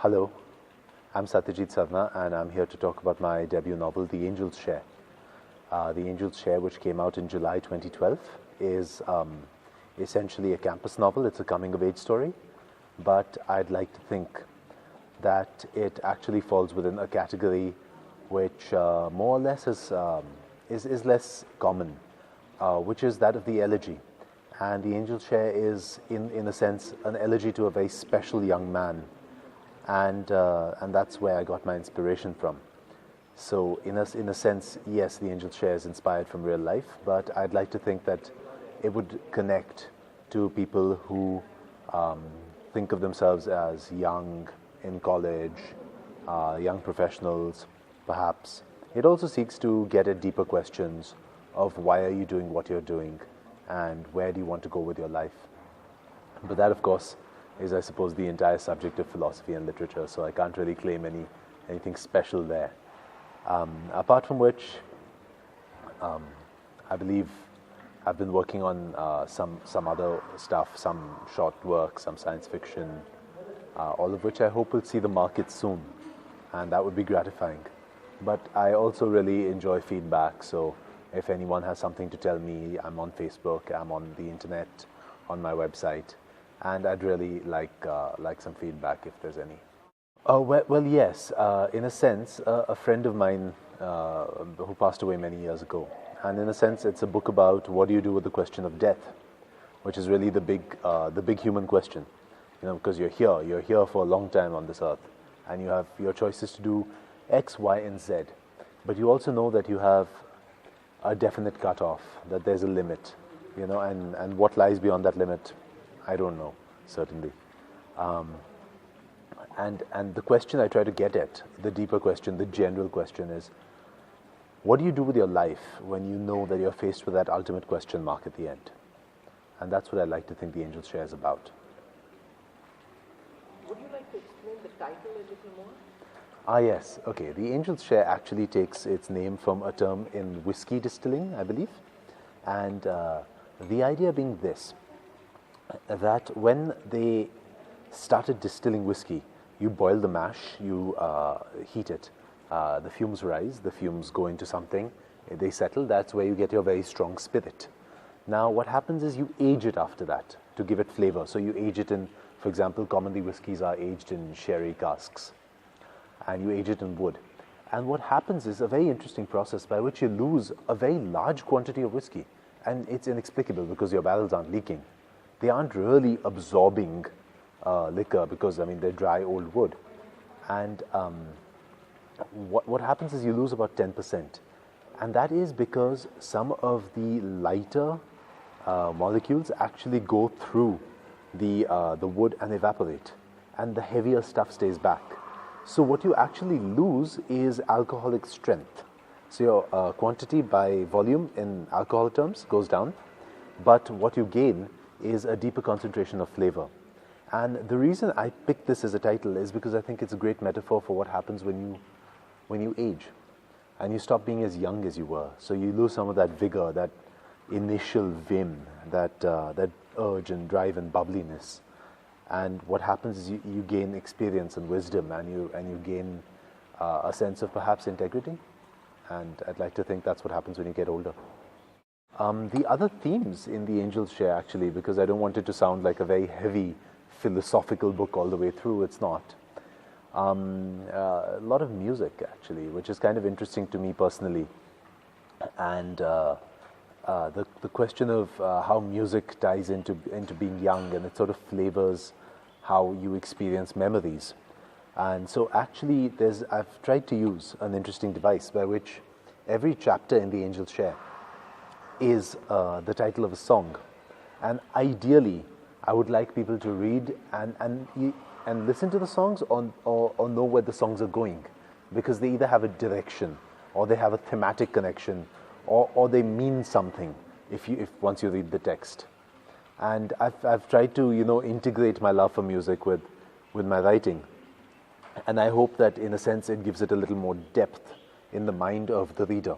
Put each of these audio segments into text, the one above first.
Hello, I'm Satyajit Sarna, and I'm here to talk about my debut novel, The Angel's Share. The Angel's Share, which came out in July 2012, is essentially a campus novel. It's a coming-of-age story, but I'd like to think that it actually falls within a category which more or less is less common, which is that of the elegy. And The Angel's Share is, in a sense, an elegy to a very special young man. And that's where I got my inspiration from. So in a sense, yes, The Angel's Share is inspired from real life, but I'd like to think that it would connect to people who think of themselves as young, in college, young professionals, perhaps. It also seeks to get at deeper questions of why are you doing what you're doing and where do you want to go with your life. But that, of course, is, I suppose, the entire subject of philosophy and literature, so I can't really claim anything special there. Apart from which, I believe I've been working on some other stuff, some short work, some science fiction, all of which I hope will see the market soon, and that would be gratifying. But I also really enjoy feedback, so if anyone has something to tell me, I'm on Facebook, I'm on the internet, on my website, and I'd really like some feedback if there's any. Well, yes. In a sense, a friend of mine who passed away many years ago, and in a sense, it's a book about what do you do with the question of death, which is really the big human question. You know, because you're here for a long time on this earth, and you have your choices to do X, Y, and Z, but you also know that you have a definite cutoff, that there's a limit, you know, and what lies beyond that limit, I don't know, certainly. And the question I try to get at, the deeper question, the general question is, what do you do with your life when you know that you're faced with that ultimate question mark at the end? And that's what I like to think The Angel's Share is about. Would you like to explain the title a little more? Yes. Okay. The Angel's Share actually takes its name from a term in whiskey distilling, I believe. And the idea being this, that when they started distilling whiskey, you boil the mash, you heat it, the fumes rise, the fumes go into something, they settle, that's where you get your very strong spirit. Now what happens is you age it after that to give it flavor. So you age it in, for example, commonly whiskeys are aged in sherry casks, and you age it in wood. And what happens is a very interesting process by which you lose a very large quantity of whiskey. And it's inexplicable because your barrels aren't leaking. They aren't really absorbing liquor because, I mean, they're dry old wood. And what happens is you lose about 10%. And that is because some of the lighter molecules actually go through the wood and evaporate. And the heavier stuff stays back. So what you actually lose is alcoholic strength. So your quantity by volume in alcohol terms goes down, but what you gain is a deeper concentration of flavor. And the reason I picked this as a title is because I think it's a great metaphor for what happens when you age and you stop being as young as you were. So you lose some of that vigor, that initial vim, that urge and drive and bubbliness. And what happens is you gain experience and wisdom, and you gain a sense of perhaps integrity. And I'd like to think that's what happens when you get older. The other themes in The Angel's Share, actually, because I don't want it to sound like a very heavy philosophical book all the way through, it's not. A lot of music, actually, which is kind of interesting to me personally. And the question of how music ties into being young, and it sort of flavors how you experience memories. And so actually I've tried to use an interesting device by which every chapter in The Angel's Share is the title of a song. And ideally, I would like people to read and listen to the songs or know where the songs are going, because they either have a direction or they have a thematic connection or they mean something if once you read the text. And I've tried to, you know, integrate my love for music with my writing. And I hope that, in a sense, it gives it a little more depth in the mind of the reader.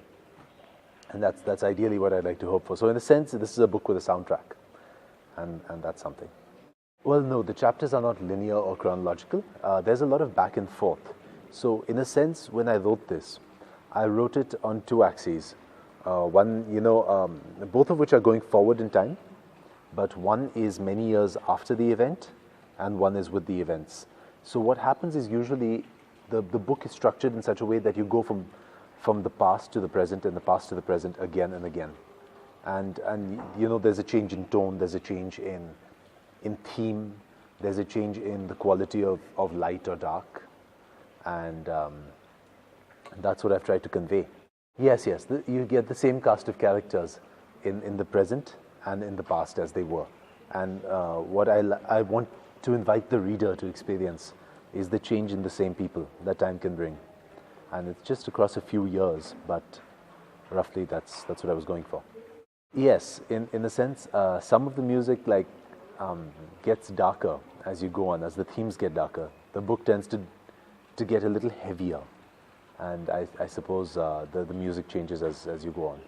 And that's ideally what I'd like to hope for. So in a sense, this is a book with a soundtrack. And that's something. Well, no, the chapters are not linear or chronological. There's a lot of back and forth. So, in a sense, when I wrote this, I wrote it on two axes. One, both of which are going forward in time, but one is many years after the event, and one is with the events. So, what happens is usually the book is structured in such a way that you go from the past to the present and the past to the present again and again. And there's a change in tone, there's a change in theme, there's a change in the quality of light or dark, and that's what I've tried to convey. Yes, you get the same cast of characters in the present and in the past as they were. And what I want to invite the reader to experience is the change in the same people that time can bring. And it's just across a few years, but roughly that's what I was going for. Yes, in a sense, some of the music gets darker as you go on, as the themes get darker. The book tends to get a little heavier, and I suppose the music changes as you go on.